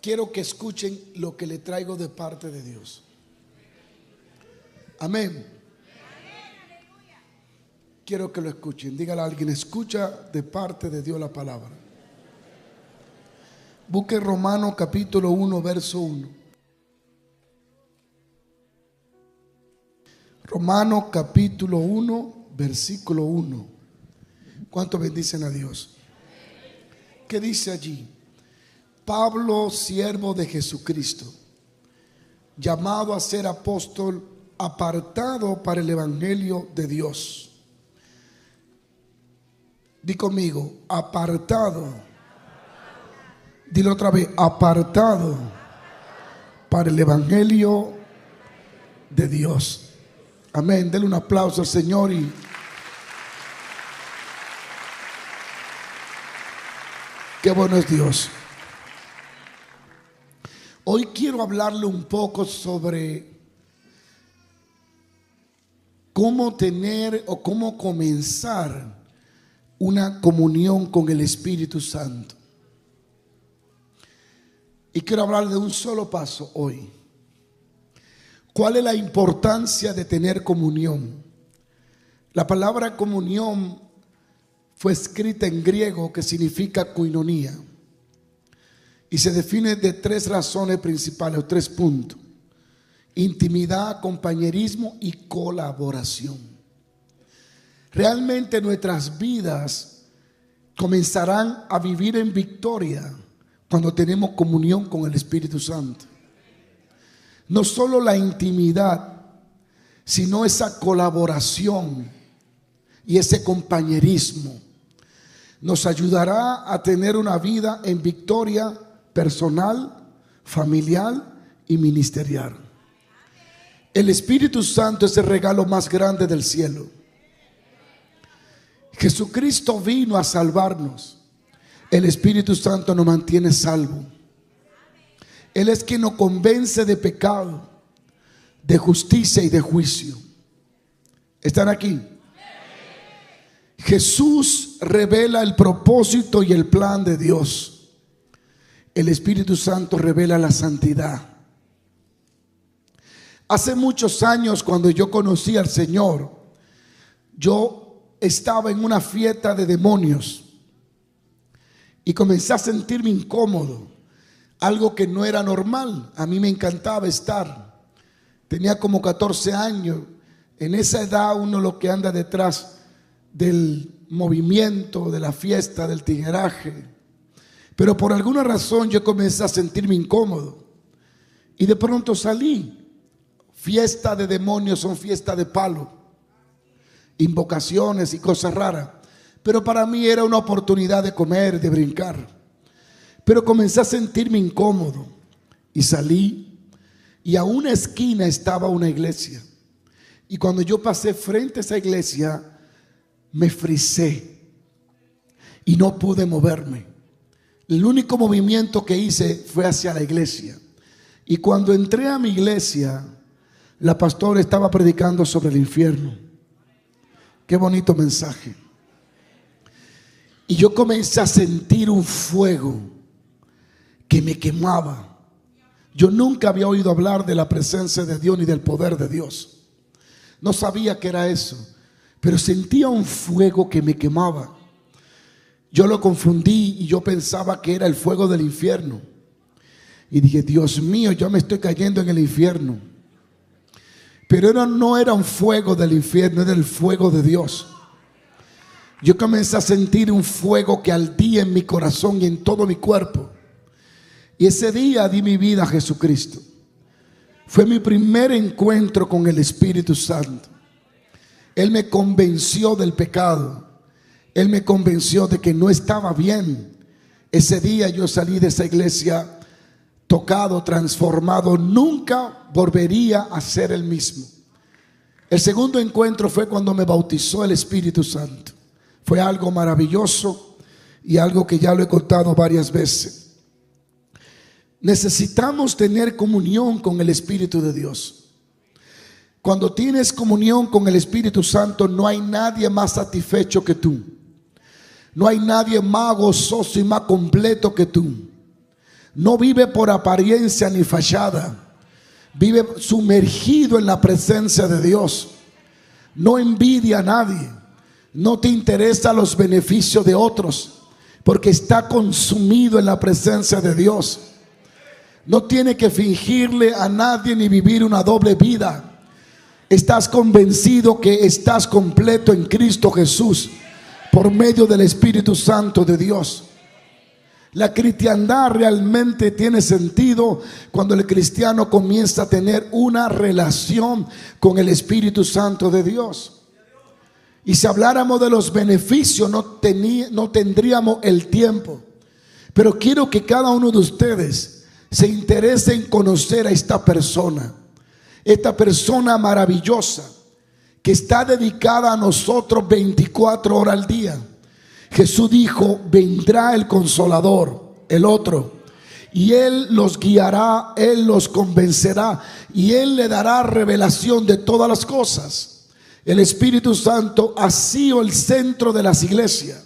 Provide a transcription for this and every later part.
quiero que escuchen lo que le traigo de parte de Dios. Amén. Quiero que lo escuchen. Dígale a alguien: escucha de parte de Dios la palabra. Busque Romanos capítulo 1, verso 1. Romanos capítulo 1, versículo 1. ¿Cuántos bendicen a Dios? ¿Qué dice allí? Pablo, siervo de Jesucristo, llamado a ser apóstol, apartado para el evangelio de Dios. Di conmigo: apartado. Dilo otra vez: apartado para el evangelio de Dios. Amén. Denle un aplauso al Señor. Y qué bueno es Dios. Hoy quiero hablarle un poco sobre cómo tener o cómo comenzar una comunión con el Espíritu Santo. Y quiero hablar de un solo paso hoy. ¿Cuál es la importancia de tener comunión? La palabra comunión fue escrita en griego, que significa koinonía, y se define de tres razones principales o tres puntos: intimidad, compañerismo y colaboración. Realmente nuestras vidas comenzarán a vivir en victoria cuando tenemos comunión con el Espíritu Santo. No solo la intimidad, sino esa colaboración y ese compañerismo nos ayudará a tener una vida en victoria personal, familiar y ministerial. El Espíritu Santo es el regalo más grande del cielo. Jesucristo vino a salvarnos. El Espíritu Santo nos mantiene salvo. Él es quien nos convence de pecado, de justicia y de juicio. ¿Están aquí? Jesús revela el propósito y el plan de Dios. El Espíritu Santo revela la santidad. Hace muchos años, cuando yo conocí al Señor, yo estaba en una fiesta de demonios y comencé a sentirme incómodo, algo que no era normal. A mí me encantaba estar. Tenía como 14 años. En esa edad uno lo que anda detrás del movimiento, de la fiesta, del tigueraje. Pero por alguna razón yo comencé a sentirme incómodo y de pronto salí. Fiesta de demonios son fiesta de palo, invocaciones y cosas raras, pero para mí era una oportunidad de comer, de brincar. Pero comencé a sentirme incómodo y salí, y a una esquina estaba una iglesia, y cuando yo pasé frente a esa iglesia me frisé y no pude moverme. El único movimiento que hice fue hacia la iglesia. Y cuando entré a mi iglesia, la pastora estaba predicando sobre el infierno. Qué bonito mensaje. Y yo comencé a sentir un fuego que me quemaba. Yo nunca había oído hablar de la presencia de Dios ni del poder de Dios. No sabía qué era eso, pero sentía un fuego que me quemaba. Yo lo confundí y yo pensaba que era el fuego del infierno. Y dije: Dios mío, yo me estoy cayendo en el infierno. Pero no era un fuego del infierno, era el fuego de Dios. Yo comencé a sentir un fuego que ardía en mi corazón y en todo mi cuerpo. Y ese día di mi vida a Jesucristo. Fue mi primer encuentro con el Espíritu Santo. Él me convenció del pecado. Él me convenció de que no estaba bien. Ese día yo salí de esa iglesia tocado, transformado. Nunca volvería a ser el mismo. El segundo encuentro fue cuando me bautizó el Espíritu Santo. Fue algo maravilloso y algo que ya lo he contado varias veces. Necesitamos tener comunión con el Espíritu de Dios. Cuando tienes comunión con el Espíritu Santo, no hay nadie más satisfecho que tú. No hay nadie más gozoso y más completo que tú. no vive por apariencia ni fachada. Vive sumergido en la presencia de Dios. No envidia a nadie. No te interesan los beneficios de otros, porque está consumido en la presencia de Dios. No tiene que fingirle a nadie ni vivir una doble vida. Estás convencido que estás completo en Cristo Jesús por medio del Espíritu Santo de Dios. La cristiandad realmente tiene sentido cuando el cristiano comienza a tener una relación con el Espíritu Santo de Dios. Y si habláramos de los beneficios, no tendríamos el tiempo. Pero quiero que cada uno de ustedes se interese en conocer a esta persona maravillosa que está dedicada a nosotros 24 horas al día. Jesús dijo: vendrá el Consolador, el otro, y Él los guiará, Él los convencerá, y Él le dará revelación de todas las cosas. El Espíritu Santo ha sido el centro de las iglesias,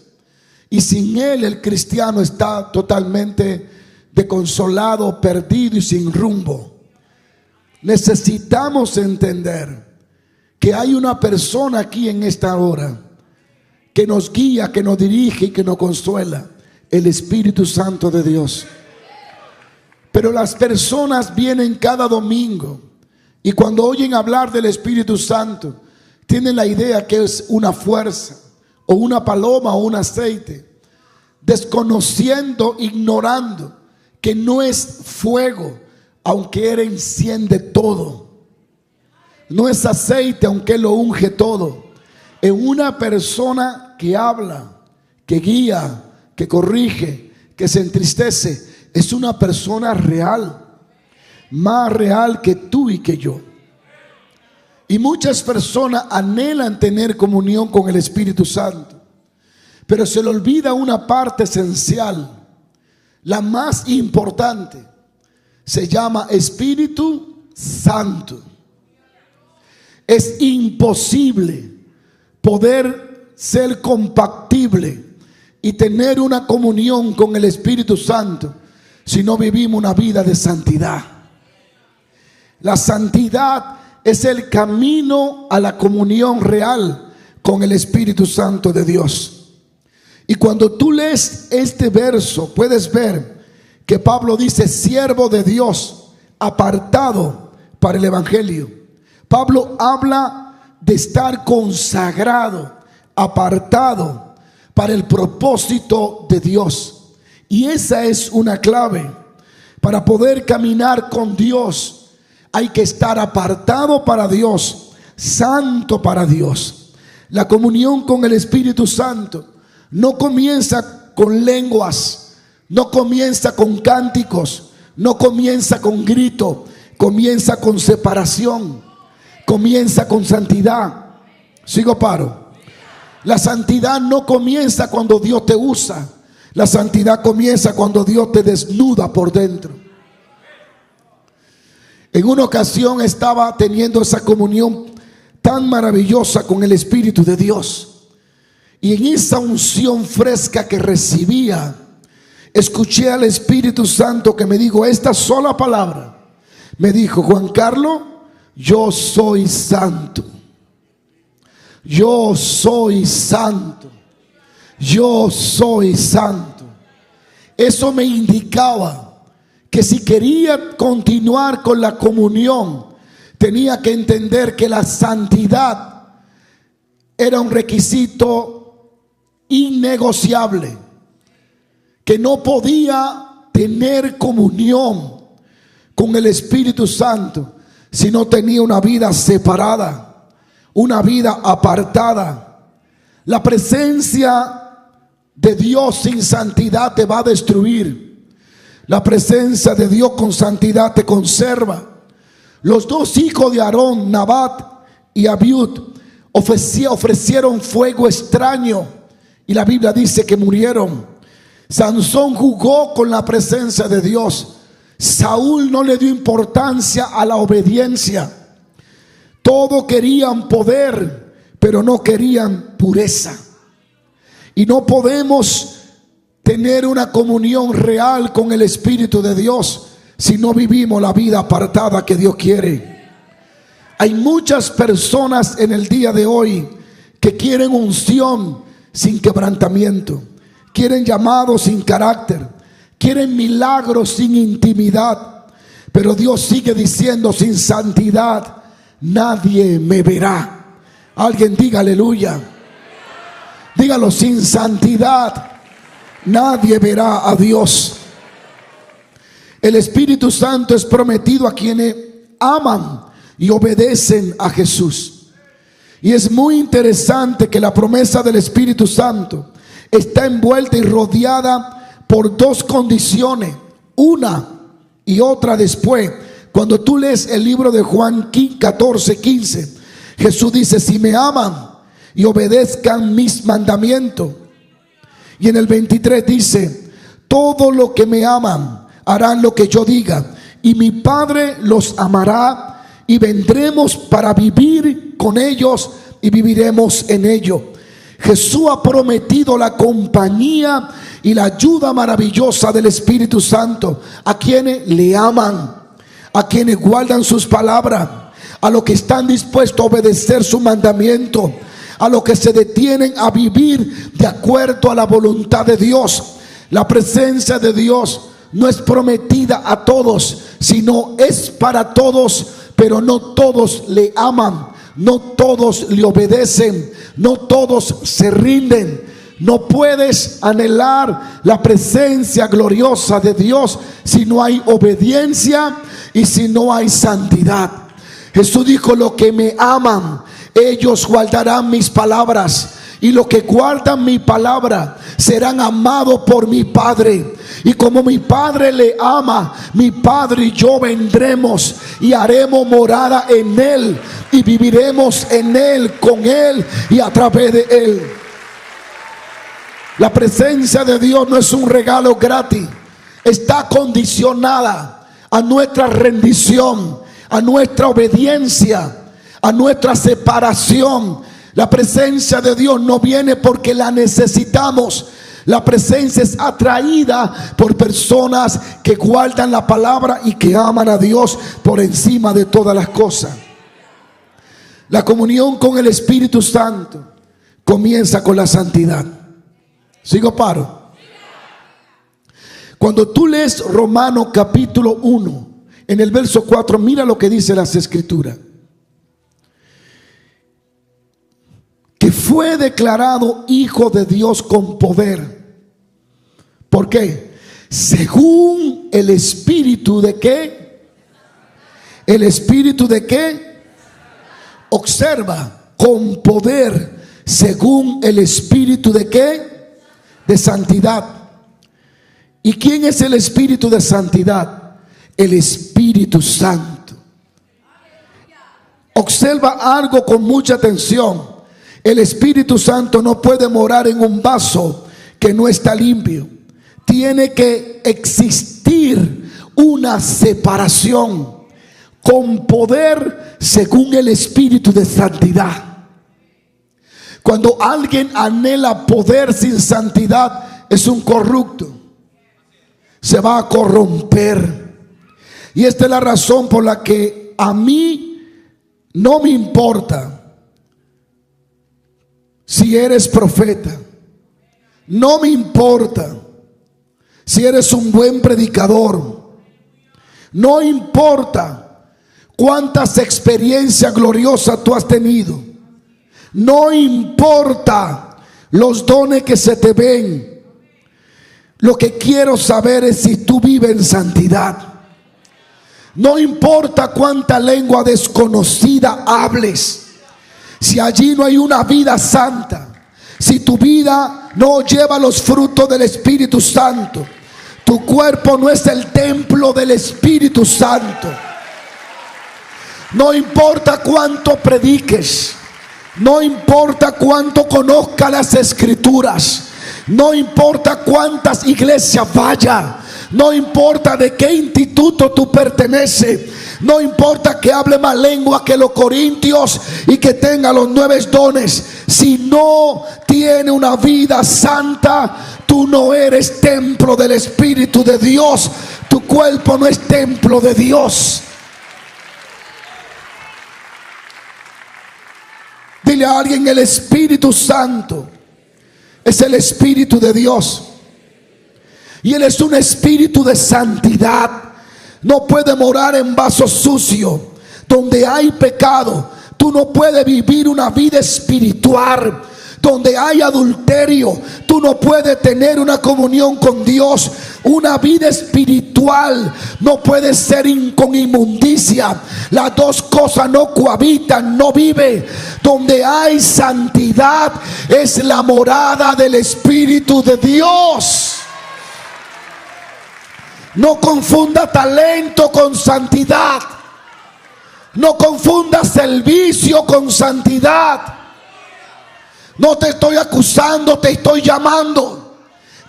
y sin Él el cristiano está totalmente desconsolado, perdido y sin rumbo. Necesitamos entender que hay una persona aquí en esta hora que nos guía, que nos dirige y que nos consuela: el Espíritu Santo de Dios. Pero las personas vienen cada domingo y cuando oyen hablar del Espíritu Santo tienen la idea que es una fuerza o una paloma o un aceite, desconociendo, ignorando que no es fuego, aunque Él enciende todo. No es aceite, aunque Él lo unge todo. Es una persona que habla, que guía, que corrige, que se entristece. Es una persona real, más real que tú y que yo. Y muchas personas anhelan tener comunión con el Espíritu Santo, pero se le olvida una parte esencial, la más importante. Se llama Espíritu Santo. Es imposible poder ser compatible y tener una comunión con el Espíritu Santo si no vivimos una vida de santidad. La santidad es el camino a la comunión real con el Espíritu Santo de Dios. Y cuando tú lees este verso, puedes ver que Pablo dice: siervo de Dios, apartado para el Evangelio. Pablo habla de estar consagrado, apartado para el propósito de Dios. Y esa es una clave. Para poder caminar con Dios hay que estar apartado para Dios, santo para Dios. La comunión con el Espíritu Santo no comienza con lenguas, no comienza con cánticos, no comienza con grito, comienza con separación, comienza con santidad. Sigo, paro. La santidad no comienza cuando Dios te usa. La santidad comienza cuando Dios te desnuda por dentro. En una ocasión estaba teniendo esa comunión tan maravillosa con el Espíritu de Dios, y en esa unción fresca que recibía, escuché al Espíritu Santo que me dijo esta sola palabra. Me dijo: Juan Carlos, yo soy santo. Yo soy santo. Yo soy santo. Eso me indicaba que si quería continuar con la comunión, tenía que entender que la santidad era un requisito innegociable, que no podía tener comunión con el Espíritu Santo si no tenía una vida separada, una vida apartada. La presencia de Dios sin santidad te va a destruir. La presencia de Dios con santidad te conserva. Los dos hijos de Aarón, Nabat y Abiud, ofrecieron fuego extraño y la Biblia dice que murieron. Sansón jugó con la presencia de Dios. Saúl no le dio importancia a la obediencia. Todos querían poder, pero no querían pureza. Y no podemos tener una comunión real con el Espíritu de Dios si no vivimos la vida apartada que Dios quiere. Hay muchas personas en el día de hoy que quieren unción sin quebrantamiento, quieren llamados sin carácter, quieren milagros sin intimidad. Pero Dios sigue diciendo: sin santidad nadie me verá. Alguien diga aleluya. Dígalo: sin santidad nadie verá a Dios. El Espíritu Santo es prometido a quienes aman y obedecen a Jesús. Y es muy interesante que la promesa del Espíritu Santo está envuelta y rodeada por dos condiciones, una y otra después. Cuando tú lees el libro de Juan 14:15, Jesús dice: si me aman y obedezcan mis mandamientos. Y en el 23 dice: todo lo que me aman harán lo que yo diga, y mi Padre los amará, y vendremos para vivir con ellos y viviremos en ellos. Jesús ha prometido la compañía y la ayuda maravillosa del Espíritu Santo a quienes le aman, a quienes guardan sus palabras, a los que están dispuestos a obedecer su mandamiento, a los que se detienen a vivir de acuerdo a la voluntad de Dios. La presencia de Dios no es prometida a todos, sino es para todos, pero no todos le aman, no todos le obedecen, no todos se rinden. No puedes anhelar la presencia gloriosa de Dios si no hay obediencia y si no hay santidad. Jesús dijo: los que me aman, ellos guardarán mis palabras, y los que guardan mi palabra serán amados por mi Padre. Y como mi Padre le ama, mi Padre y yo vendremos y haremos morada en Él, y viviremos en Él, con Él y a través de Él. La presencia de Dios no es un regalo gratis, está condicionada a nuestra rendición, a nuestra obediencia, a nuestra separación. La presencia de Dios no viene porque la necesitamos. La presencia es atraída por personas que guardan la palabra y que aman a Dios por encima de todas las cosas. La comunión con el Espíritu Santo comienza con la santidad. ¿Sigo paro? Cuando tú lees Romanos capítulo 1, en el verso 4, mira lo que dice las Escrituras: que fue declarado hijo de Dios con poder. ¿Por qué? Según el Espíritu de ¿qué? ¿El Espíritu de qué? Observa, con poder, según el Espíritu de ¿qué? De santidad. ¿Y quién es el Espíritu de santidad? El Espíritu Santo. Observa algo con mucha atención. El Espíritu Santo no puede morar en un vaso que no está limpio. Tiene que existir una separación con poder según el Espíritu de santidad. Cuando alguien anhela poder sin santidad, es un corrupto. Se va a corromper. Y esta es la razón por la que a mí no me importa si eres profeta, no me importa si eres un buen predicador, no importa cuántas experiencias gloriosas tú has tenido, no importa los dones que se te ven. Lo que quiero saber es si tú vives en santidad. No importa cuánta lengua desconocida hables, si allí no hay una vida santa, si tu vida no lleva los frutos del Espíritu Santo, tu cuerpo no es el templo del Espíritu Santo. No importa cuánto prediques, no importa cuánto conozca las Escrituras, no importa cuántas iglesias vaya, no importa de qué instituto tú perteneces, no importa que hable más lengua que los corintios y que tenga los 9 dones, si no tiene una vida santa, Tú no eres templo del Espíritu de Dios. Tu cuerpo no es templo de Dios. Dile a alguien: el Espíritu Santo es el Espíritu de Dios. Y Él es un espíritu de santidad. No puede morar en vasos sucios donde hay pecado. Tú no puedes vivir una vida espiritual donde hay adulterio. Tú no puedes tener una comunión con Dios. Una vida espiritual no puede ser con inmundicia. Las dos cosas no cohabitan, no vive. Donde hay santidad es la morada del Espíritu de Dios. No confunda talento con santidad. No confunda servicio con santidad. No te estoy acusando, te estoy llamando.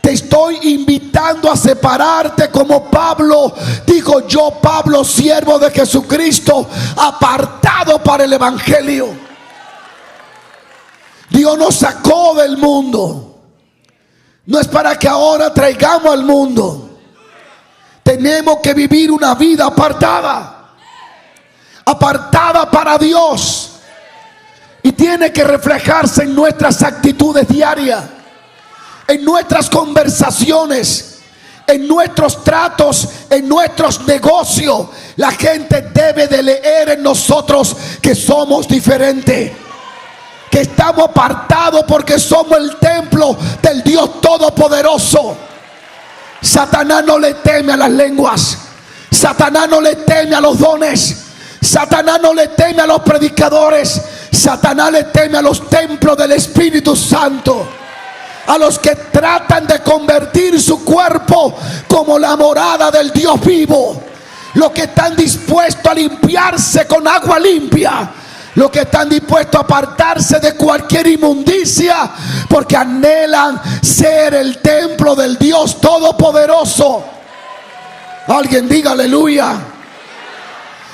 Te estoy invitando a separarte como Pablo. Digo yo, Pablo, siervo de Jesucristo, apartado para el Evangelio. Dios nos sacó del mundo. No es para que ahora traigamos al mundo. Tenemos que vivir una vida apartada. Apartada para Dios. Y tiene que reflejarse en nuestras actitudes diarias, en nuestras conversaciones, en nuestros tratos, en nuestros negocios. La gente debe de leer en nosotros que somos diferentes, que estamos apartados porque somos el templo del Dios Todopoderoso. Satanás no le teme a las lenguas. Satanás no le teme a los dones. Satanás no le teme a los predicadores. Satanás le teme a los templos del Espíritu Santo, a los que tratan de convertir su cuerpo como la morada del Dios vivo, los que están dispuestos a limpiarse con agua limpia, los que están dispuestos a apartarse de cualquier inmundicia, porque anhelan ser el templo del Dios Todopoderoso. Alguien diga aleluya.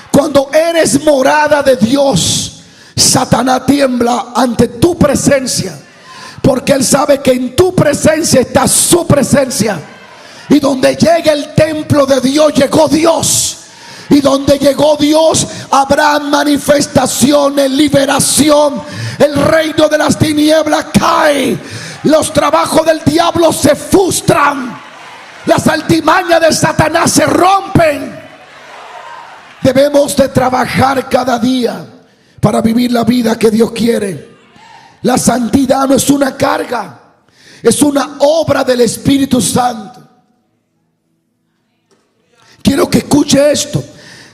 Cuando eres morada de Dios, Satanás tiembla ante tu presencia, porque él sabe que en tu presencia está su presencia. Y donde llegue el templo de Dios, llegó Dios. Y donde llegó Dios, habrá manifestaciones, liberación. El reino de las tinieblas cae. Los trabajos del diablo se frustran. Las altimañas de Satanás se rompen. Debemos de trabajar cada día para vivir la vida que Dios quiere. La santidad no es una carga, es una obra del Espíritu Santo. Quiero que escuche esto.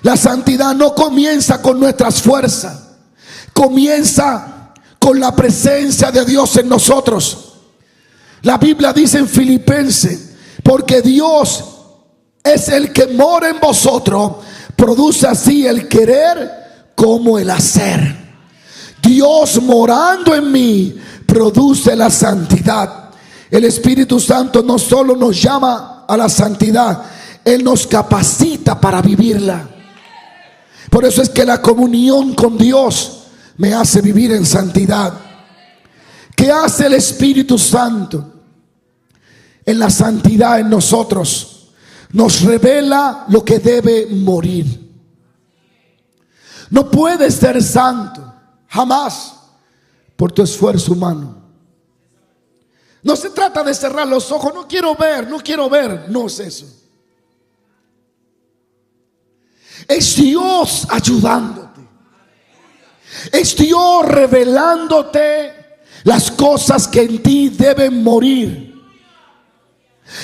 La santidad no comienza con nuestras fuerzas, comienza con la presencia de Dios en nosotros. La Biblia dice en Filipenses: porque Dios es el que mora en vosotros, produce así el querer como el hacer. Dios morando en mí produce la santidad. El Espíritu Santo no solo nos llama a la santidad, Él nos capacita para vivirla. Por eso es que la comunión con Dios me hace vivir en santidad. ¿Qué hace el Espíritu Santo en la santidad en nosotros? Nos revela lo que debe morir. No puedes ser santo jamás por tu esfuerzo humano. No se trata de cerrar los ojos. No quiero ver, no quiero ver. No es eso. Es Dios ayudándote. Es Dios revelándote las cosas que en ti deben morir.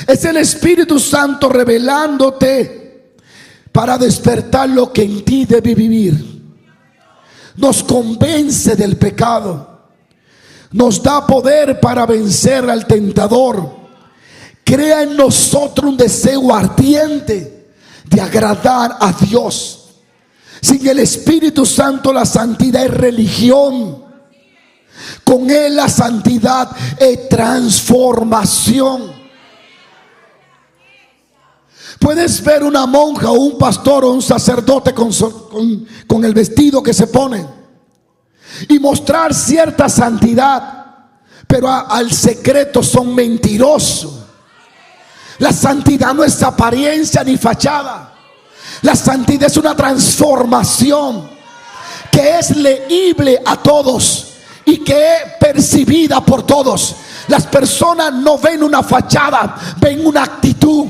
Es el Espíritu Santo revelándote para despertar lo que en ti debe vivir. Nos convence del pecado, nos da poder para vencer al tentador, crea en nosotros un deseo ardiente de agradar a Dios. Sin el Espíritu Santo la santidad es religión. Con Él la santidad es transformación. Puedes ver una monja o un pastor o un sacerdote con el vestido que se pone y mostrar cierta santidad, pero al secreto son mentirosos. La santidad no es apariencia ni fachada. La santidad es una transformación que es leíble a todos y que es percibida por todos. Las personas no ven una fachada, ven una actitud,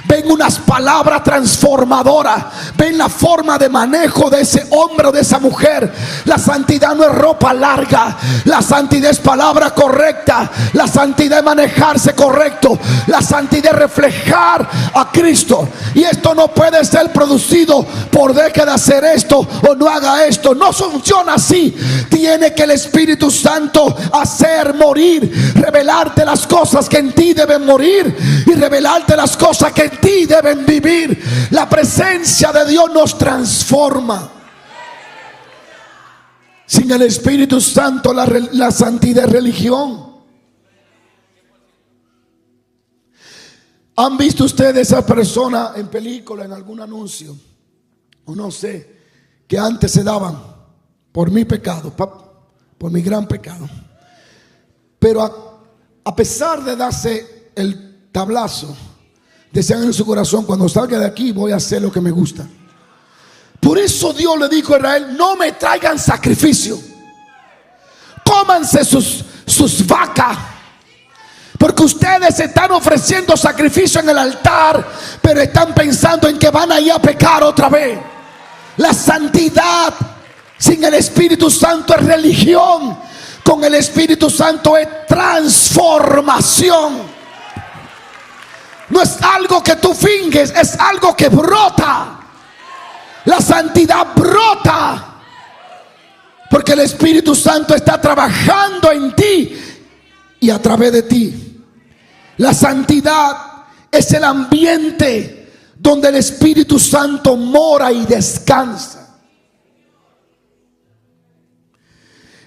ven unas palabras transformadoras, ven la forma de manejo de ese hombre o de esa mujer. La santidad no es ropa larga, la santidad es palabra correcta, la santidad es manejarse correcto, la santidad es reflejar a Cristo. Y esto no puede ser producido por deje de hacer esto o no haga esto. No funciona así. Tiene que el Espíritu Santo hacer morir, revelarte las cosas que en ti deben morir y revelarte las cosas que en ti deben vivir. La presencia de Dios nos transforma. Sin el Espíritu Santo la santidad es religión. ¿Han visto ustedes esa persona en película, en algún anuncio, o no sé, que antes se daban por mi pecado, por mi gran pecado? Pero a pesar de darse el tablazo, decían en su corazón: cuando salga de aquí voy a hacer lo que me gusta. Por eso Dios le dijo a Israel: no me traigan sacrificio, cómanse sus vacas, porque ustedes están ofreciendo sacrificio en el altar, pero están pensando en que van a ir a pecar otra vez. La santidad sin el Espíritu Santo es religión. Con el Espíritu Santo es transformación. No es algo que tú finges, es algo que brota. La santidad brota porque el Espíritu Santo está trabajando en ti y a través de ti. La santidad es el ambiente donde el Espíritu Santo mora y descansa.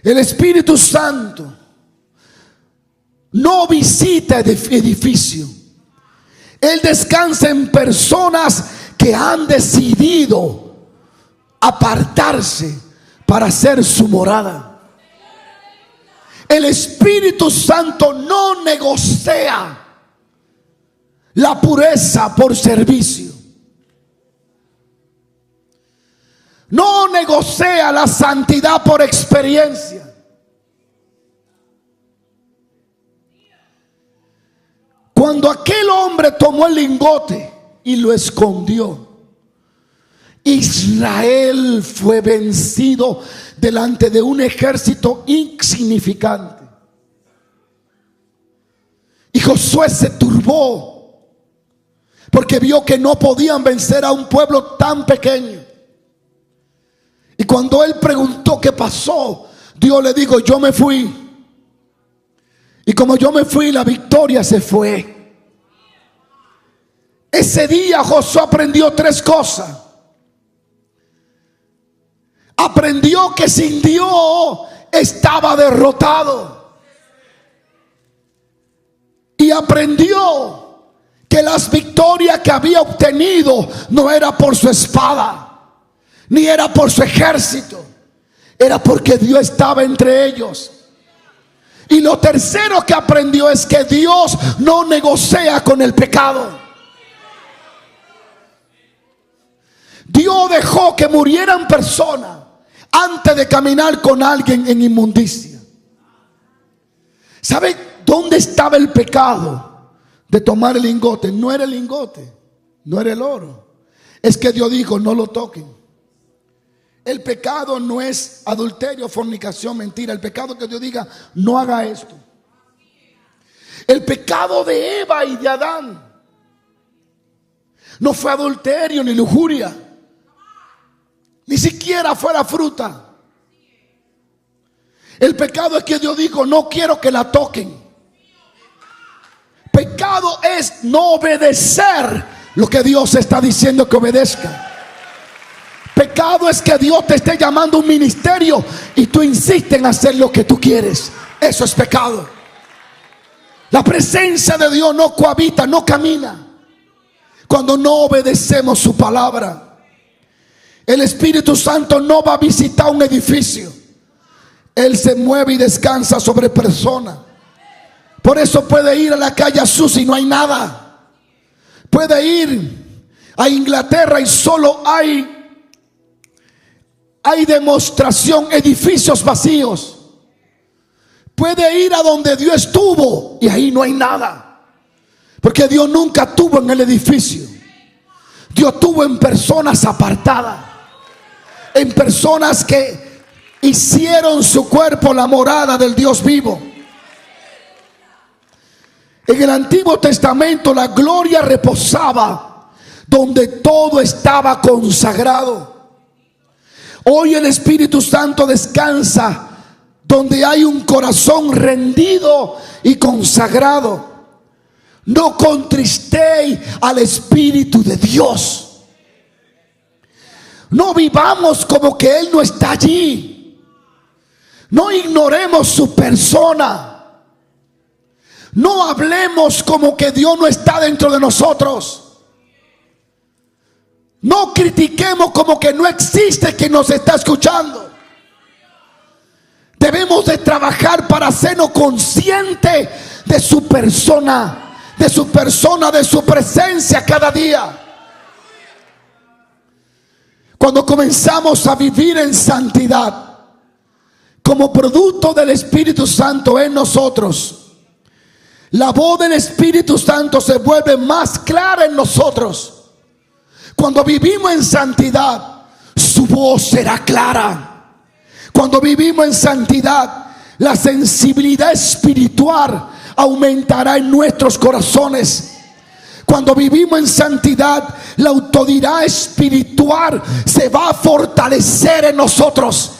El Espíritu Santo no visita edificio. Él descansa en personas que han decidido apartarse para hacer su morada. El Espíritu Santo no negocia la pureza por servicio. No negocia la santidad por experiencia. Cuando aquel hombre tomó el lingote y lo escondió, Israel fue vencido delante de un ejército insignificante. Y Josué se turbó porque vio que no podían vencer a un pueblo tan pequeño. Y cuando él preguntó qué pasó, Dios le dijo: yo me fui. Y como yo me fui, la victoria se fue. Ese día Josué aprendió tres cosas. Aprendió que sin Dios estaba derrotado. Y aprendió que las victorias que había obtenido no era por su espada, ni era por su ejército, era porque Dios estaba entre ellos. Y lo tercero que aprendió es que Dios no negocia con el pecado. Dios dejó que murieran personas antes de caminar con alguien en inmundicia. ¿Sabe dónde estaba el pecado de tomar el lingote? No era el lingote, no era el oro. Es que Dios dijo: no lo toquen. El pecado no es adulterio, fornicación, mentira. El pecado que Dios diga: no haga esto. El pecado de Eva y de Adán no fue adulterio ni lujuria. Ni siquiera fue la fruta. El pecado es que Dios dijo: no quiero que la toquen. Pecado es no obedecer lo que Dios está diciendo que obedezca. Pecado es que Dios te esté llamando a un ministerio y tú insistes en hacer lo que tú quieres. Eso es pecado. La presencia de Dios no cohabita, no camina cuando no obedecemos su palabra. El Espíritu Santo no va a visitar un edificio. Él se mueve y descansa sobre personas Por eso puede ir a la calle Azusa y no hay nada. Puede ir a Inglaterra y solo hay demostración, edificios vacíos. Puede ir a donde Dios estuvo y ahí no hay nada. Porque Dios nunca estuvo en el edificio. Dios estuvo en personas apartadas, en personas que hicieron su cuerpo la morada del Dios vivo. En el Antiguo Testamento la gloria reposaba donde todo estaba consagrado. Hoy el Espíritu Santo descansa donde hay un corazón rendido y consagrado. No contristéis al Espíritu de Dios. No vivamos como que Él no está allí. No ignoremos su persona. No hablemos como que Dios no está dentro de nosotros. No critiquemos como que no existe quien nos está escuchando. Debemos de trabajar para hacernos conscientes de su persona, de su presencia cada día. Cuando comenzamos a vivir en santidad, como producto del Espíritu Santo en nosotros, la voz del Espíritu Santo se vuelve más clara en nosotros. Cuando vivimos en santidad, su voz será clara. Cuando vivimos en santidad, la sensibilidad espiritual aumentará en nuestros corazones. Cuando vivimos en santidad, la autoridad espiritual se va a fortalecer en nosotros.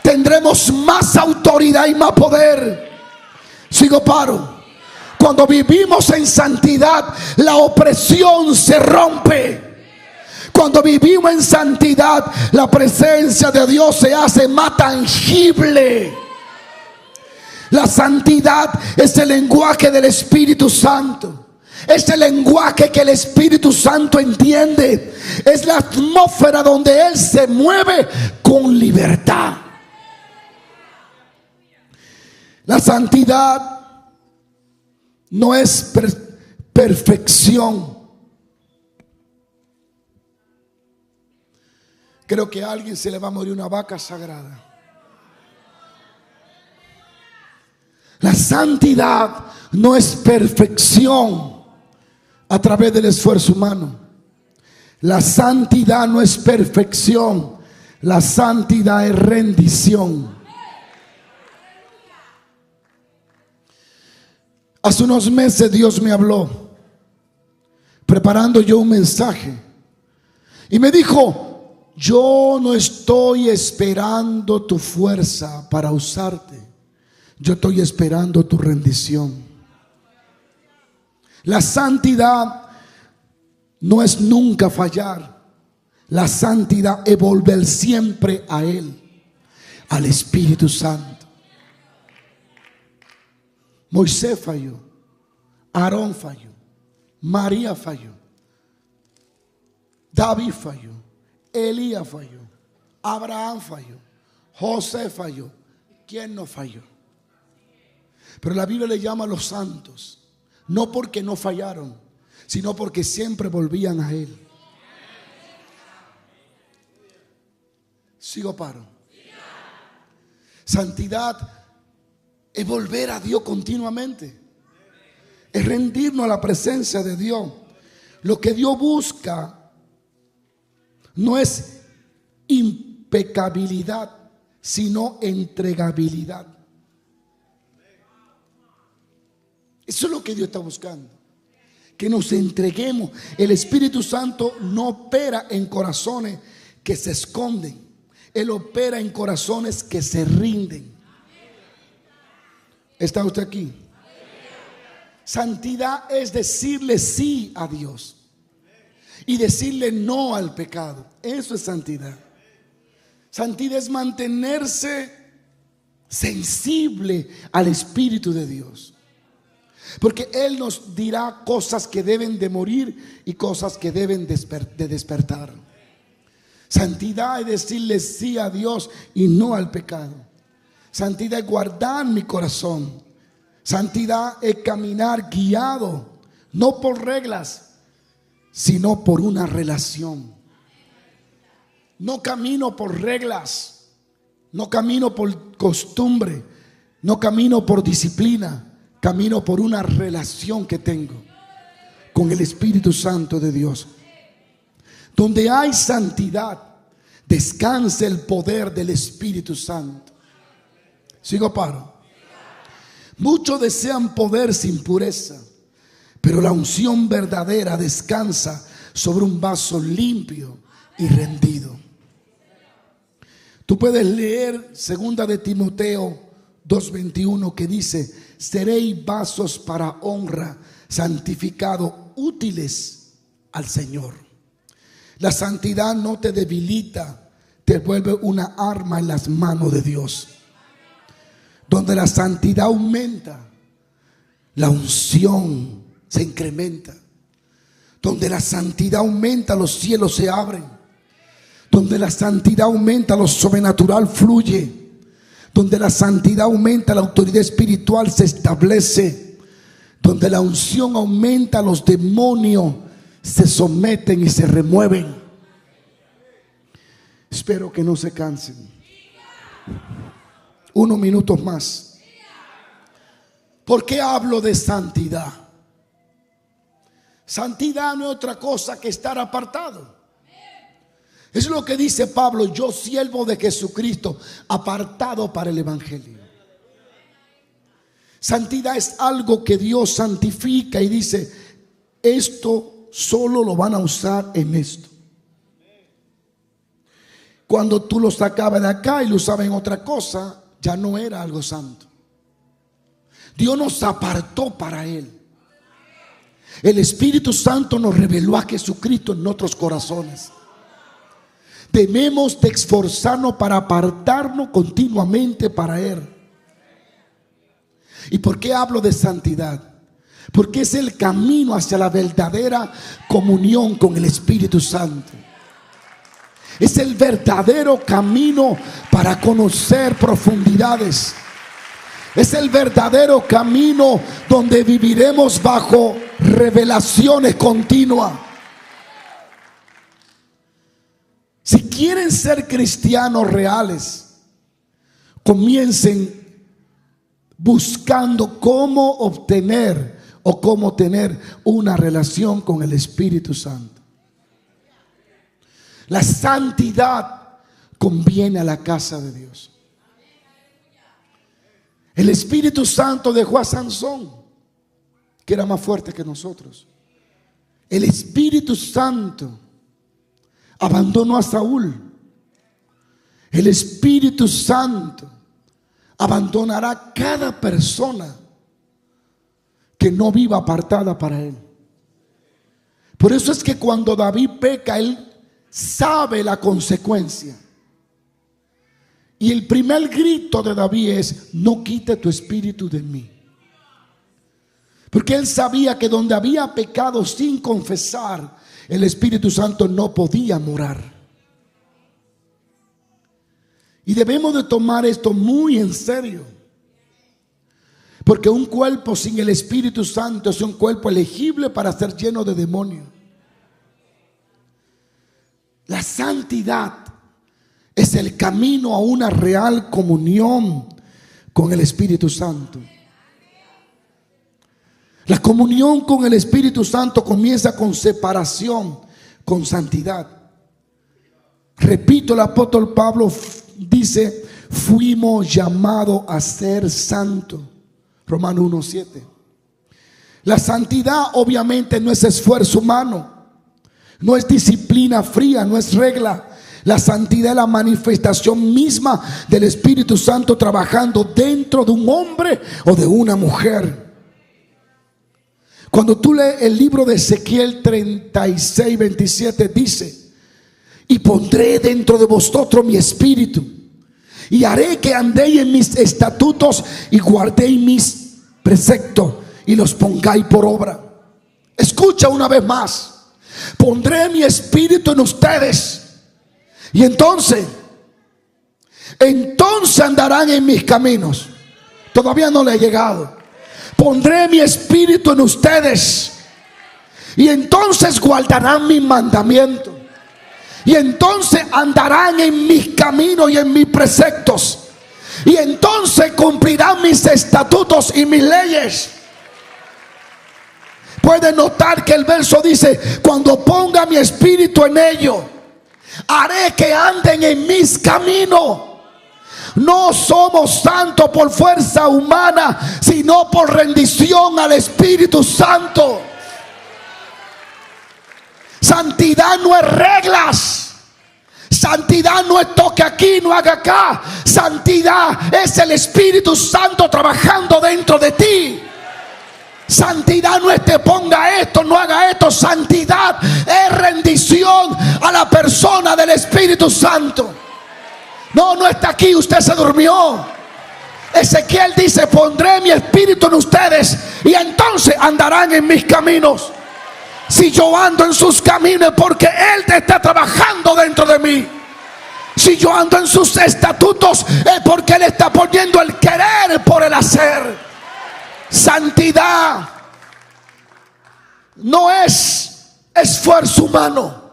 Tendremos más autoridad y más poder. Sigo paro. Cuando vivimos en santidad, la opresión se rompe. Cuando vivimos en santidad, la presencia de Dios se hace más tangible. La santidad es el lenguaje del Espíritu Santo. Es el lenguaje que el Espíritu Santo entiende. Es la atmósfera donde Él se mueve con libertad. La santidad no es perfección. Creo que a alguien se le va a morir una vaca sagrada. La santidad no es perfección a través del esfuerzo humano. La santidad no es perfección. La santidad es rendición. Hace unos meses Dios me habló, preparando yo un mensaje, y me dijo: yo no estoy esperando tu fuerza para usarte. Yo estoy esperando tu rendición. La santidad no es nunca fallar. La santidad es volver siempre a Él, al Espíritu Santo. Moisés falló, Aarón falló, María falló, David falló, Elías falló, Abraham falló, José falló. ¿Quién no falló? Pero la Biblia le llama a los santos, no porque no fallaron, sino porque siempre volvían a Él. Sigo paro. Santidad es volver a Dios continuamente. Es rendirnos a la presencia de Dios. Lo que Dios busca no es impecabilidad, sino entregabilidad. Eso es lo que Dios está buscando, que nos entreguemos. El Espíritu Santo no opera en corazones que se esconden. Él opera en corazones que se rinden. ¿Está usted aquí? Santidad es decirle sí a Dios y decirle no al pecado. Eso es santidad. Santidad es mantenerse sensible al Espíritu de Dios, porque Él nos dirá cosas que deben de morir y cosas que deben de despertar. Santidad es decirle sí a Dios y no al pecado. Santidad es guardar mi corazón. Santidad es caminar guiado, no por reglas, sino por una relación. No camino por reglas, no camino por costumbre, no camino por disciplina, camino por una relación que tengo con el Espíritu Santo de Dios. Donde hay santidad, descansa el poder del Espíritu Santo. ¿Sigo paro? Muchos desean poder sin pureza, pero la unción verdadera descansa sobre un vaso limpio y rendido. Tú puedes leer 2 de Timoteo 2:21 que dice: seréis vasos para honra, santificados, útiles al Señor. La santidad no te debilita, te vuelve una arma en las manos de Dios. Donde la santidad aumenta, la unción se incrementa. Donde la santidad aumenta, los cielos se abren. Donde la santidad aumenta, lo sobrenatural fluye. Donde la santidad aumenta, la autoridad espiritual se establece. Donde la unción aumenta, los demonios se someten y se remueven. Espero que no se cansen. Unos minutos más. ¿Por qué hablo de santidad? Santidad no es otra cosa que estar apartado. Es lo que dice Pablo: yo, siervo de Jesucristo, apartado para el evangelio. Santidad es algo que Dios santifica y dice: esto solo lo van a usar en esto. Cuando tú lo sacabas de acá y lo usabas en otra cosa, ya no era algo santo. Dios nos apartó para Él. El Espíritu Santo nos reveló a Jesucristo en nuestros corazones. Debemos de esforzarnos para apartarnos continuamente para Él. ¿Y por qué hablo de santidad? Porque es el camino hacia la verdadera comunión con el Espíritu Santo. Es el verdadero camino para conocer profundidades. Es el verdadero camino donde viviremos bajo revelaciones continuas. Si quieren ser cristianos reales, comiencen buscando cómo obtener o cómo tener una relación con el Espíritu Santo. La santidad conviene a la casa de Dios. El Espíritu Santo dejó a Sansón, que era más fuerte que nosotros. El Espíritu Santo abandonó a Saúl. El Espíritu Santo abandonará a cada persona que no viva apartada para Él. Por eso es que cuando David peca, él sabe la consecuencia. Y el primer grito de David es: no quite tu espíritu de mí. Porque él sabía que donde había pecado sin confesar, el Espíritu Santo no podía morar. Y debemos de tomar esto muy en serio. Porque un cuerpo sin el Espíritu Santo es un cuerpo elegible para ser lleno de demonios. La santidad es el camino a una real comunión con el Espíritu Santo. La comunión con el Espíritu Santo comienza con separación, con santidad. Repito, el apóstol Pablo dice: fuimos llamados a ser santos. Romanos 1:7. La santidad obviamente no es esfuerzo humano, no es disciplina fría, no es regla. La santidad es la manifestación misma del Espíritu Santo trabajando dentro de un hombre o de una mujer. Cuando tú lees el libro de Ezequiel 36:27, dice: y pondré dentro de vosotros mi espíritu, y haré que andéis en mis estatutos y guardéis mis preceptos y los pongáis por obra. Escucha una vez más: pondré mi espíritu en ustedes, y entonces andarán en mis caminos. Todavía no le he llegado. Pondré mi espíritu en ustedes y entonces guardarán mis mandamientos. Y entonces andarán en mis caminos y en mis preceptos. Y entonces cumplirán mis estatutos y mis leyes. Pueden notar que el verso dice: cuando ponga mi espíritu en ellos, haré que anden en mis caminos. No somos santos por fuerza humana, sino por rendición al Espíritu Santo. Santidad no es reglas. Santidad no es toque aquí, no haga acá. Santidad es el Espíritu Santo trabajando dentro de ti. Santidad no es te ponga esto, no haga esto. Santidad es rendición a la persona del Espíritu Santo. No está aquí, usted se durmió. Ezequiel dice: pondré mi espíritu en ustedes y entonces andarán en mis caminos. Si yo ando en sus caminos es porque Él te está trabajando dentro de mí. Si yo ando en sus estatutos es porque Él está poniendo el querer por el hacer. Santidad no es esfuerzo humano.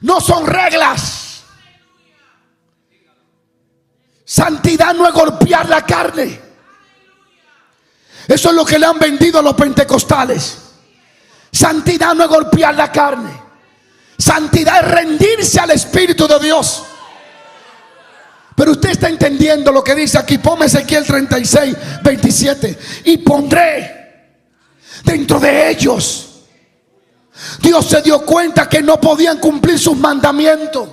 No son reglas. Santidad no es golpear la carne. Eso es lo que le han vendido a los pentecostales. Santidad no es golpear la carne. Santidad es rendirse al Espíritu de Dios. Pero usted está entendiendo lo que dice aquí. Ponme Ezequiel 36, 27. Y pondré dentro de ellos. Dios se dio cuenta que no podían cumplir sus mandamientos,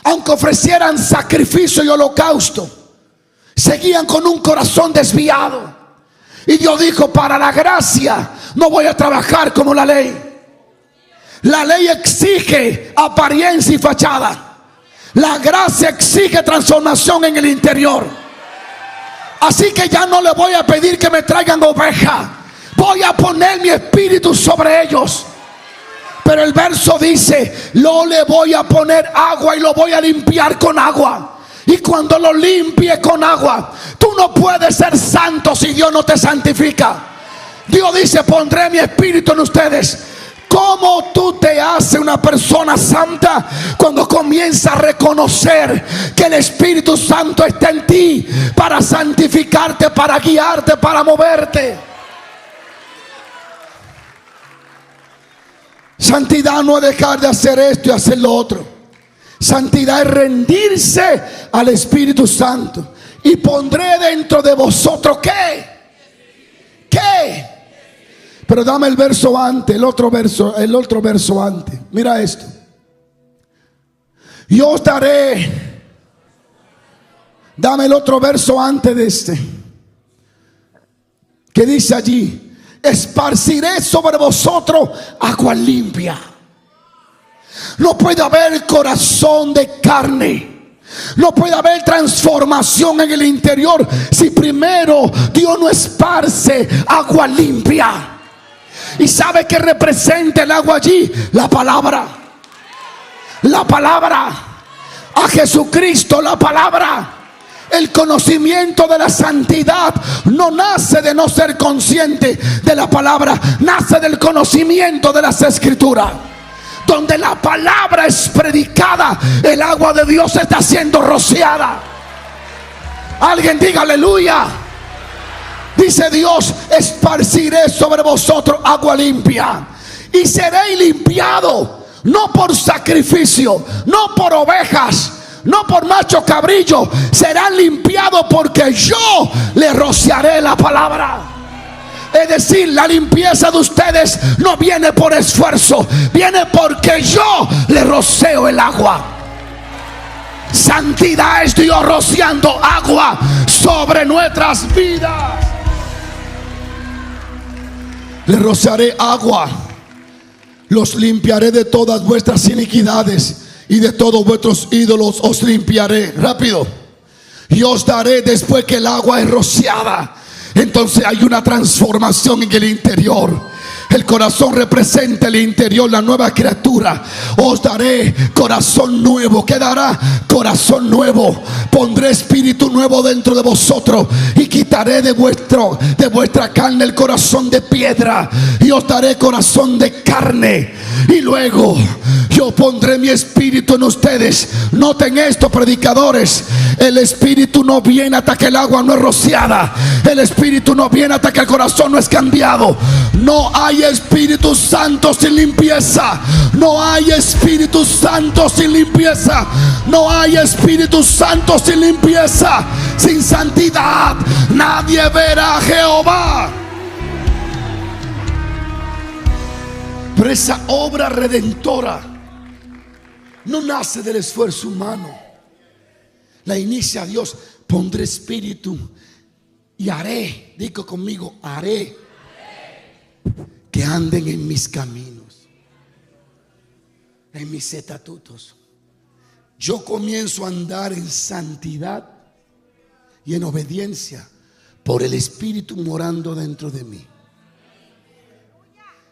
aunque ofrecieran sacrificio y holocausto. Seguían con un corazón desviado. Y Dios dijo: para la gracia no voy a trabajar como la ley. La ley exige apariencia y fachada. La gracia exige transformación en el interior. Así que ya no le voy a pedir que me traigan oveja. Voy a poner mi espíritu sobre ellos. Pero el verso dice: no le voy a poner agua y lo voy a limpiar con agua. Y cuando lo limpie con agua, tú no puedes ser santo si Dios no te santifica. Dios dice: pondré mi espíritu en ustedes. ¿Cómo tú te haces una persona santa? Cuando comienza a reconocer que el Espíritu Santo está en ti para santificarte, para guiarte, para moverte. Santidad no es dejar de hacer esto y hacer lo otro. Santidad es rendirse al Espíritu Santo. Y pondré dentro de vosotros ¿qué? Pero dame el verso antes, el otro verso antes. Mira esto. Yo os daré. Dame el otro verso antes de este, que dice allí: esparciré sobre vosotros agua limpia. No puede haber corazón de carne. No puede haber transformación en el interior si primero Dios no esparce agua limpia. ¿Y sabe qué representa el agua allí? La palabra. La palabra. A Jesucristo, la palabra. El conocimiento de la santidad no nace de no ser consciente de la palabra. Nace del conocimiento de las Escrituras. Donde la palabra es predicada, el agua de Dios está siendo rociada. Alguien diga aleluya. Dice Dios: esparciré sobre vosotros agua limpia. Y seréis limpiados, no por sacrificio, no por ovejas, no por macho cabrillo. Serán limpiados porque yo les rociaré la palabra. Es decir, la limpieza de ustedes no viene por esfuerzo, viene porque yo le roceo el agua. Santidad es Dios rociando agua sobre nuestras vidas. Le rociaré agua. Los limpiaré de todas vuestras iniquidades y de todos vuestros ídolos os limpiaré. Rápido. Y os daré después que el agua es rociada. Entonces hay una transformación en el interior. El corazón representa el interior, la nueva criatura. Os daré corazón nuevo. ¿Qué dará? Corazón nuevo. Pondré espíritu nuevo dentro de vosotros y quitaré de vuestra carne el corazón de piedra y os daré corazón de carne. Y luego yo pondré mi espíritu en ustedes. Noten esto, predicadores: el espíritu no viene hasta que el agua no es rociada. El espíritu no viene hasta que el corazón no es cambiado. No hay Espíritu Santo sin limpieza. No hay Espíritu Santo sin limpieza. No hay Espíritu Santo sin limpieza. Sin santidad nadie verá a Jehová. Pero esa obra redentora no nace del esfuerzo humano. La inicia Dios. Pondré espíritu y haré, digo conmigo, haré que anden en mis caminos, en mis estatutos. Yo comienzo a andar en santidad y en obediencia por el Espíritu morando dentro de mí.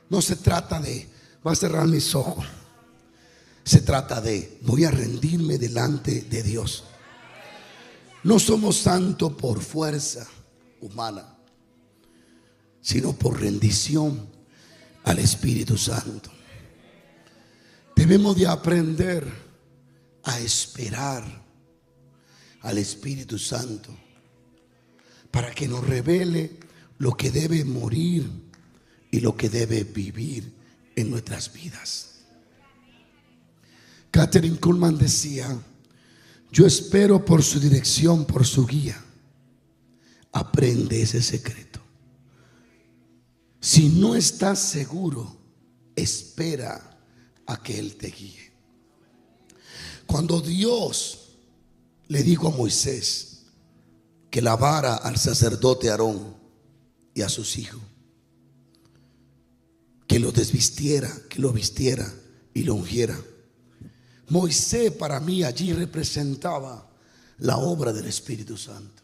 No se trata de voy a cerrar mis ojos. Se trata de voy a rendirme delante de Dios. No somos santos por fuerza humana, sino por rendición al Espíritu Santo. Debemos de aprender a esperar al Espíritu Santo para que nos revele lo que debe morir y lo que debe vivir en nuestras vidas. Catherine Kuhlman decía: yo espero por su dirección, por su guía. Aprende ese secreto. Si no estás seguro, espera a que Él te guíe. Cuando Dios le dijo a Moisés que lavara al sacerdote Aarón y a sus hijos, que lo desvistiera, que lo vistiera y lo ungiera, Moisés para mí allí representaba la obra del Espíritu Santo.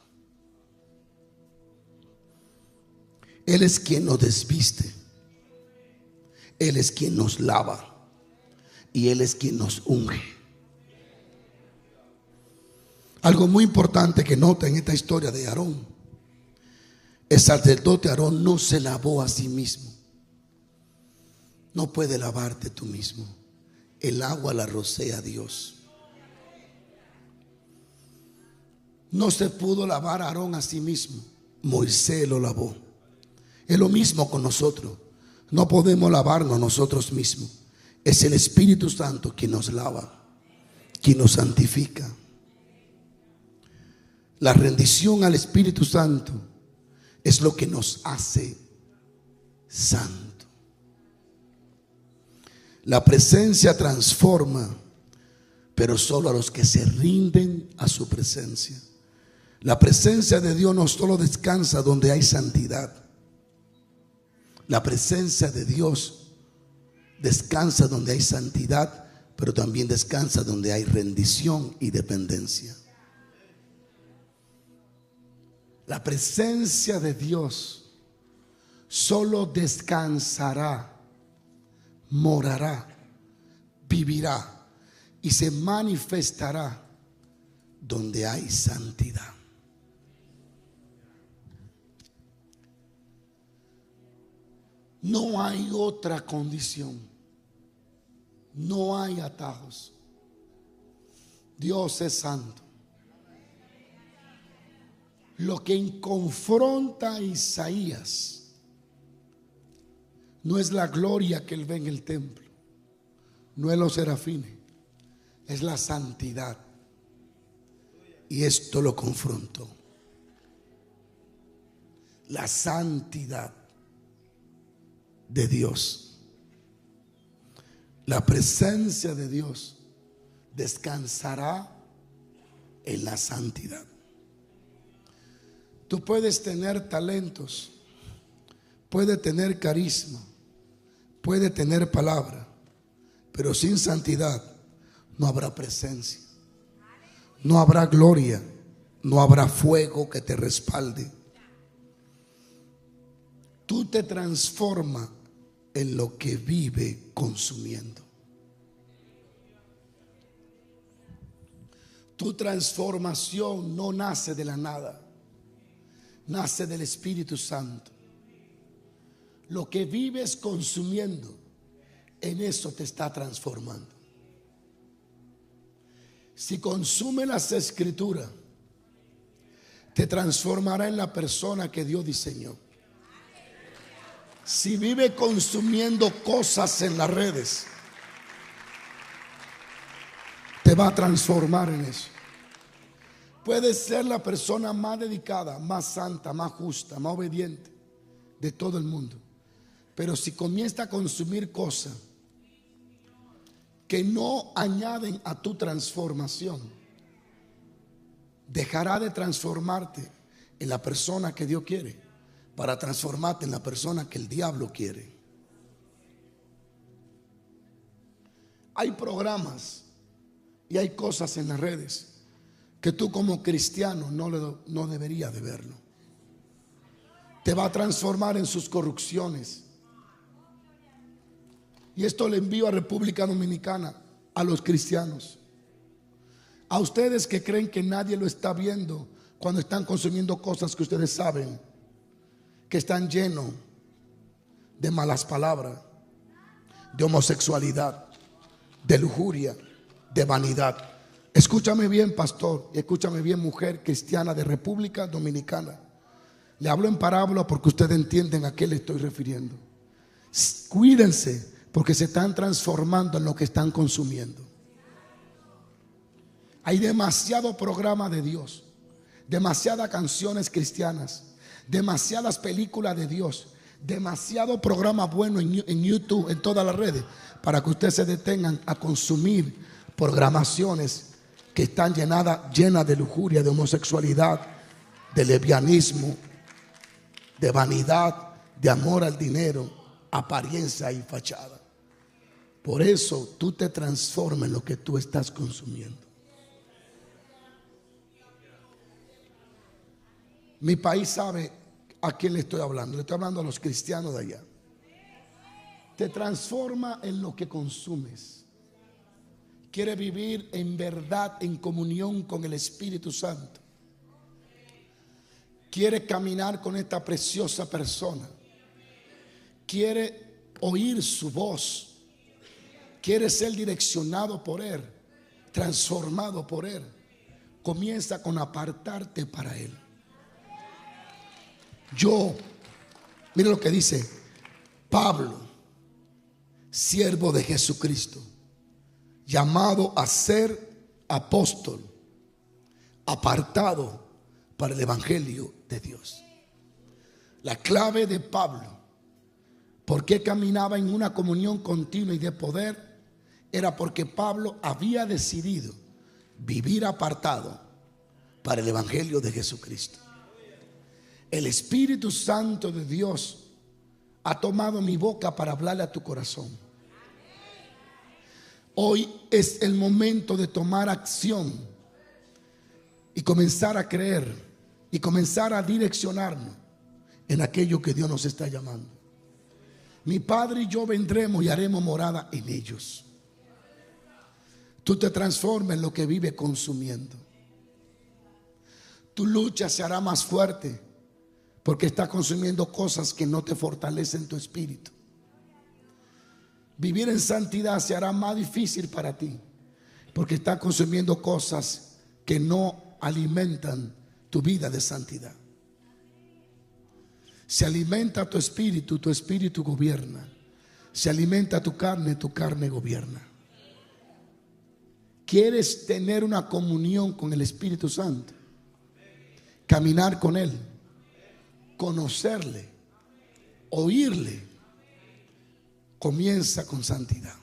Él es quien nos desviste, Él es quien nos lava y Él es quien nos unge. Algo muy importante que nota en esta historia de Aarón: el sacerdote Aarón no se lavó a sí mismo. No puede lavarte tú mismo. El agua la rocea Dios. No se pudo lavar a Aarón a sí mismo. Moisés lo lavó. Es lo mismo con nosotros. No podemos lavarnos nosotros mismos. Es el Espíritu Santo quien nos lava, quien nos santifica. La rendición al Espíritu Santo es lo que nos hace santos. La presencia transforma, pero solo a los que se rinden a su presencia. La presencia de Dios no solo descansa donde hay santidad. La presencia de Dios descansa donde hay santidad, pero también descansa donde hay rendición y dependencia. La presencia de Dios solo descansará, morará, vivirá y se manifestará donde hay santidad. No hay otra condición. No hay atajos. Dios es santo. Lo que confronta a Isaías no es la gloria que él ve en el templo, no es los serafines, es la santidad. Y esto lo confrontó. La santidad de Dios. La presencia de Dios descansará en la santidad. Tú puedes tener talentos, puedes tener carisma, puedes tener palabra, pero sin santidad no habrá presencia, no habrá gloria, no habrá fuego que te respalde. Tú te transformas en lo que vive consumiendo. Tu transformación no nace de la nada, nace del Espíritu Santo. Lo que vives consumiendo, en eso te está transformando. Si consume las Escrituras, te transformará en la persona que Dios diseñó. Si vive consumiendo cosas en las redes, te va a transformar en eso. Puedes ser la persona más dedicada, más santa, más justa, más obediente de todo el mundo, pero si comienza a consumir cosas que no añaden a tu transformación, dejará de transformarte en la persona que Dios quiere para transformarte en la persona que el diablo quiere. Hay programas y hay cosas en las redes que tú como cristiano no deberías de verlo. Te va a transformar en sus corrupciones. Y esto le envío a República Dominicana, a los cristianos, a ustedes que creen que nadie lo está viendo cuando están consumiendo cosas que ustedes saben que están llenos de malas palabras, de homosexualidad, de lujuria, de vanidad. Escúchame bien, pastor, y escúchame bien, mujer cristiana de República Dominicana. Le hablo en parábola porque ustedes entienden a qué le estoy refiriendo. Cuídense, porque se están transformando en lo que están consumiendo. Hay demasiado programa de Dios, demasiadas canciones cristianas, demasiadas películas de Dios, demasiado programa bueno en YouTube, en todas las redes, para que ustedes se detengan a consumir programaciones que están llenas de lujuria, de homosexualidad, de lesbianismo, de vanidad, de amor al dinero, apariencia y fachada. Por eso tú te transformas en lo que tú estás consumiendo. Mi país sabe a quién le estoy hablando. Le estoy hablando a los cristianos de allá. Te transforma en lo que consumes. Quiere vivir en verdad, en comunión con el Espíritu Santo. Quiere caminar con esta preciosa persona. Quiere oír su voz. Quiere ser direccionado por Él, transformado por Él. Comienza con apartarte para Él. Mira lo que dice Pablo, siervo de Jesucristo, llamado a ser apóstol, apartado para el evangelio de Dios. La clave de Pablo, ¿por qué caminaba en una comunión continua y de poder? Era porque Pablo había decidido vivir apartado para el evangelio de Jesucristo. El Espíritu Santo de Dios ha tomado mi boca para hablarle a tu corazón. Hoy es el momento de tomar acción y comenzar a creer y comenzar a direccionarnos en aquello que Dios nos está llamando. Mi Padre y yo vendremos y haremos morada en ellos. Tú te transformas en lo que vive consumiendo. Tu lucha se hará más fuerte porque estás consumiendo cosas que no te fortalecen tu espíritu. Vivir en santidad se hará más difícil para ti porque estás consumiendo cosas que no alimentan tu vida de santidad. Se alimenta tu espíritu gobierna. Se alimenta tu carne gobierna. ¿Quieres tener una comunión con el Espíritu Santo? Caminar con Él, conocerle, oírle. Comienza con santidad.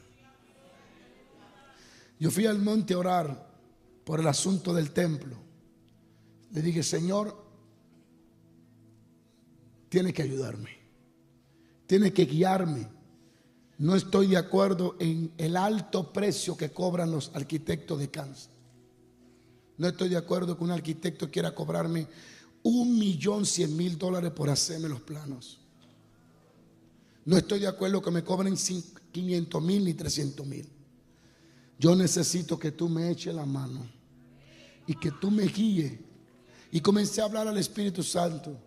Yo fui al monte a orar por el asunto del templo. Le dije, Señor, tiene que ayudarme, tiene que guiarme. No estoy de acuerdo en el alto precio que cobran los arquitectos de Kansas. No estoy de acuerdo que un arquitecto quiera cobrarme $1.100.000 por hacerme los planos. No estoy de acuerdo que me cobren 500,000 ni 300,000. Yo necesito que tú me eches la mano y que tú me guíes. Y comencé a hablar al Espíritu Santo.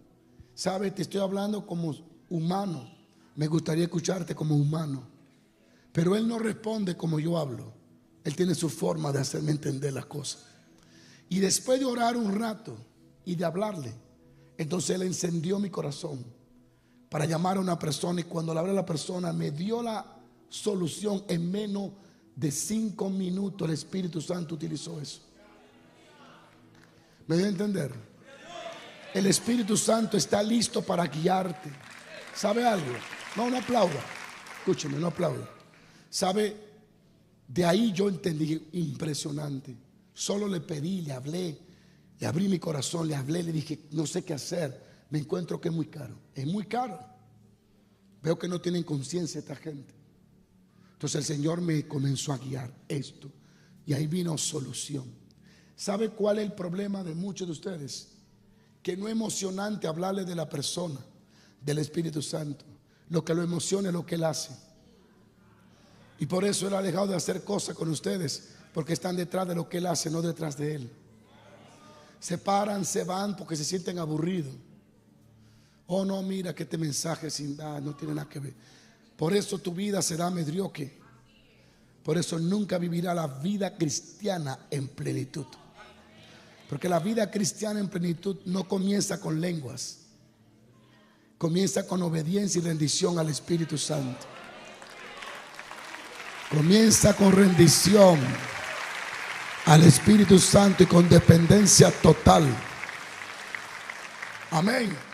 ¿Sabes? Te estoy hablando como humano. Me gustaría escucharte como humano. Pero Él no responde como yo hablo. Él tiene su forma de hacerme entender las cosas. Y después de orar un rato y de hablarle, entonces Él encendió mi corazón para llamar a una persona. Y cuando le hablé a la persona, me dio la solución en menos de 5 minutos. El Espíritu Santo utilizó eso. ¿Me dio a entender? El Espíritu Santo está listo para guiarte. ¿Sabe algo? No aplauda. Escúcheme, no aplauda. ¿Sabe? De ahí yo entendí, impresionante. Solo le pedí, le hablé, le abrí mi corazón, le hablé, le dije, no sé qué hacer. Me encuentro que es muy caro. Es muy caro. Veo que no tienen conciencia esta gente. Entonces el Señor me comenzó a guiar esto. Y ahí vino solución. ¿Sabe cuál es el problema de muchos de ustedes? Que no es emocionante hablarle de la persona, del Espíritu Santo. Lo que lo emociona es lo que Él hace. Y por eso Él ha dejado de hacer cosas con ustedes, porque están detrás de lo que Él hace, no detrás de Él. Se paran, se van porque se sienten aburridos. Oh no, mira que este mensaje sin dar, no tiene nada que ver. Por eso tu vida será mediocre. Por eso nunca vivirá la vida cristiana en plenitud. Porque la vida cristiana en plenitud no comienza con lenguas. Comienza con obediencia y rendición al Espíritu Santo. Comienza con rendición al Espíritu Santo y con dependencia total. Amén.